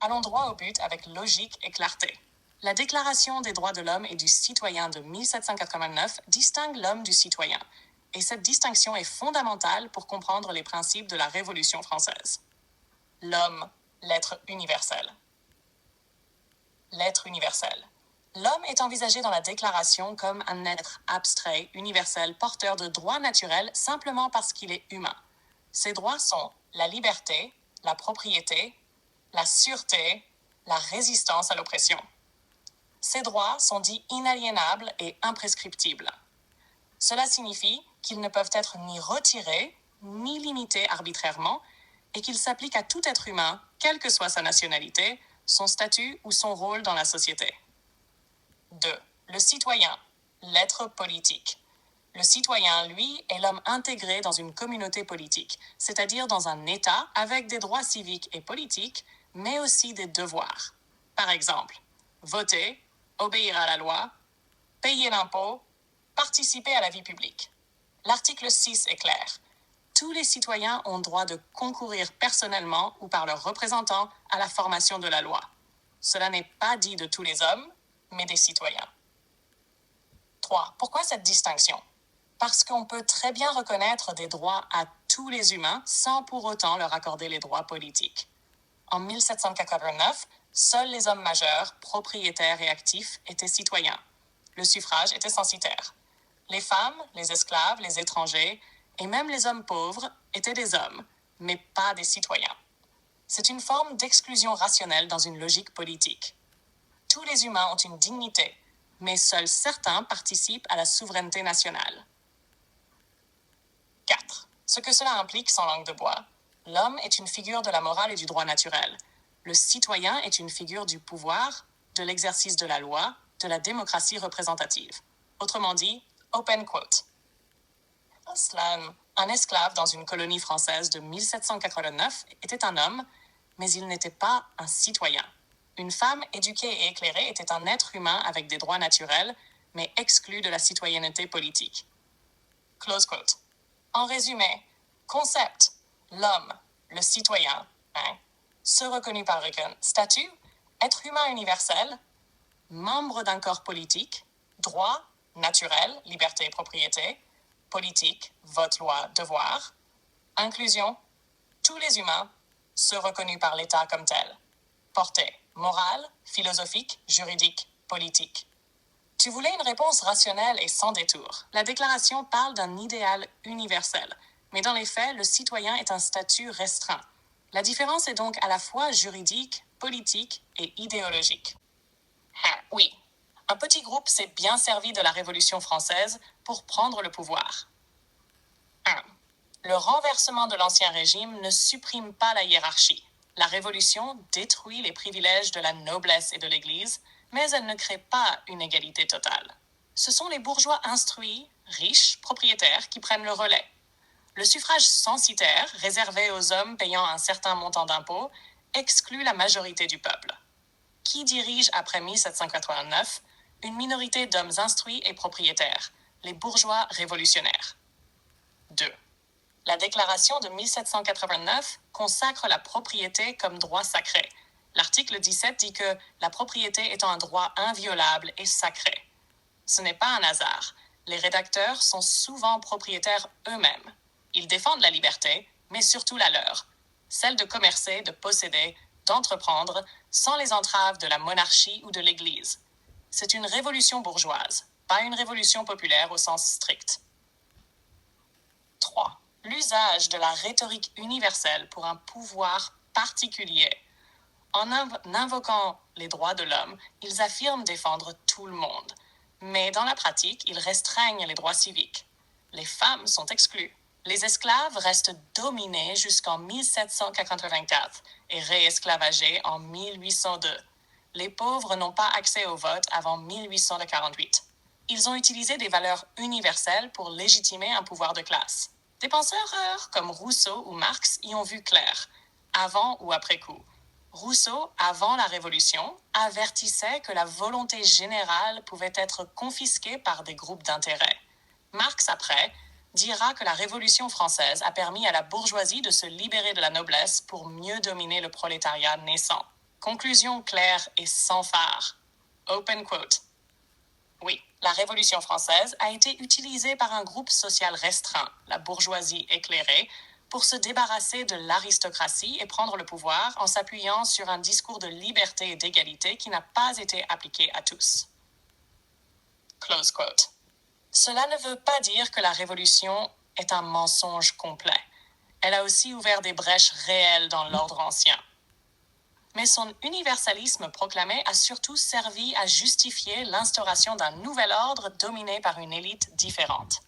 Allons droit au but avec logique et clarté. La Déclaration des droits de l'homme et du citoyen de 1789 distingue l'homme du citoyen, et cette distinction est fondamentale pour comprendre les principes de la Révolution française. L'homme, l'être universel. L'être universel. L'homme est envisagé dans la Déclaration comme un être abstrait, universel, porteur de droits naturels simplement parce qu'il est humain. Ces droits sont la liberté, la propriété, la sûreté, la résistance à l'oppression. Ces droits sont dits inaliénables et imprescriptibles. Cela signifie qu'ils ne peuvent être ni retirés, ni limités arbitrairement, et qu'ils s'appliquent à tout être humain, quelle que soit sa nationalité, son statut ou son rôle dans la société. 2. Le citoyen, l'être politique. Le citoyen, lui, est l'homme intégré dans une communauté politique, c'est-à-dire dans un État avec des droits civiques et politiques, mais aussi des devoirs. Par exemple, voter, obéir à la loi, payer l'impôt, participer à la vie publique. L'article 6 est clair. Tous les citoyens ont droit de concourir personnellement ou par leurs représentants à la formation de la loi. Cela n'est pas dit de tous les hommes, mais des citoyens. 3. Pourquoi cette distinction? Parce qu'on peut très bien reconnaître des droits à tous les humains sans pour autant leur accorder les droits politiques. En 1789, seuls les hommes majeurs, propriétaires et actifs étaient citoyens. Le suffrage était censitaire. Les femmes, les esclaves, les étrangers et même les hommes pauvres étaient des hommes, mais pas des citoyens. C'est une forme d'exclusion rationnelle dans une logique politique. Tous les humains ont une dignité, mais seuls certains participent à la souveraineté nationale. 4. Ce que cela implique sans langue de bois. L'homme est une figure de la morale et du droit naturel. Le citoyen est une figure du pouvoir, de l'exercice de la loi, de la démocratie représentative. Autrement dit, open quote. Aslan, un esclave dans une colonie française de 1789, était un homme, mais il n'était pas un citoyen. Une femme éduquée et éclairée était un être humain avec des droits naturels, mais exclu de la citoyenneté politique. Close quote. En résumé, concept, l'homme, le citoyen, ce reconnu par Reagan, statut, être humain universel, membre d'un corps politique, droit, naturel, liberté et propriété, politique, vote, loi, devoir, inclusion, tous les humains, ceux reconnus par l'État comme tels, portée, morale, philosophique, juridique, politique. Tu voulais une réponse rationnelle et sans détour. La Déclaration parle d'un idéal universel, mais dans les faits, le citoyen est un statut restreint. La différence est donc à la fois juridique, politique et idéologique. Oui, un petit groupe s'est bien servi de la Révolution française pour prendre le pouvoir. 1. Le renversement de l'Ancien Régime ne supprime pas la hiérarchie. La Révolution détruit les privilèges de la noblesse et de l'Église, mais elle ne crée pas une égalité totale. Ce sont les bourgeois instruits, riches, propriétaires qui prennent le relais. Le suffrage censitaire, réservé aux hommes payant un certain montant d'impôts, exclut la majorité du peuple. Qui dirige après 1789 une minorité d'hommes instruits et propriétaires, les bourgeois révolutionnaires? 2. La Déclaration de 1789 consacre la propriété comme droit sacré. L'article 17 dit que la propriété étant un droit inviolable et sacré. Ce n'est pas un hasard. Les rédacteurs sont souvent propriétaires eux-mêmes. Ils défendent la liberté, mais surtout la leur, celle de commercer, de posséder, d'entreprendre, sans les entraves de la monarchie ou de l'Église. C'est une révolution bourgeoise, pas une révolution populaire au sens strict. 3. L'usage de la rhétorique universelle pour un pouvoir particulier. En invoquant les droits de l'homme, ils affirment défendre tout le monde. Mais dans la pratique, ils restreignent les droits civiques. Les femmes sont exclues. Les esclaves restent dominés jusqu'en 1784 et réesclavagés en 1802. Les pauvres n'ont pas accès au vote avant 1848. Ils ont utilisé des valeurs universelles pour légitimer un pouvoir de classe. Des penseurs comme Rousseau ou Marx y ont vu clair, avant ou après coup. Rousseau, avant la Révolution, avertissait que la volonté générale pouvait être confisquée par des groupes d'intérêt. Marx, après, dira que la Révolution française a permis à la bourgeoisie de se libérer de la noblesse pour mieux dominer le prolétariat naissant. Conclusion claire et sans phare. Open quote. Oui, la Révolution française a été utilisée par un groupe social restreint, la bourgeoisie éclairée, pour se débarrasser de l'aristocratie et prendre le pouvoir en s'appuyant sur un discours de liberté et d'égalité qui n'a pas été appliqué à tous. Close quote. Cela ne veut pas dire que la Révolution est un mensonge complet. Elle a aussi ouvert des brèches réelles dans l'ordre ancien. Mais son universalisme proclamé a surtout servi à justifier l'instauration d'un nouvel ordre dominé par une élite différente.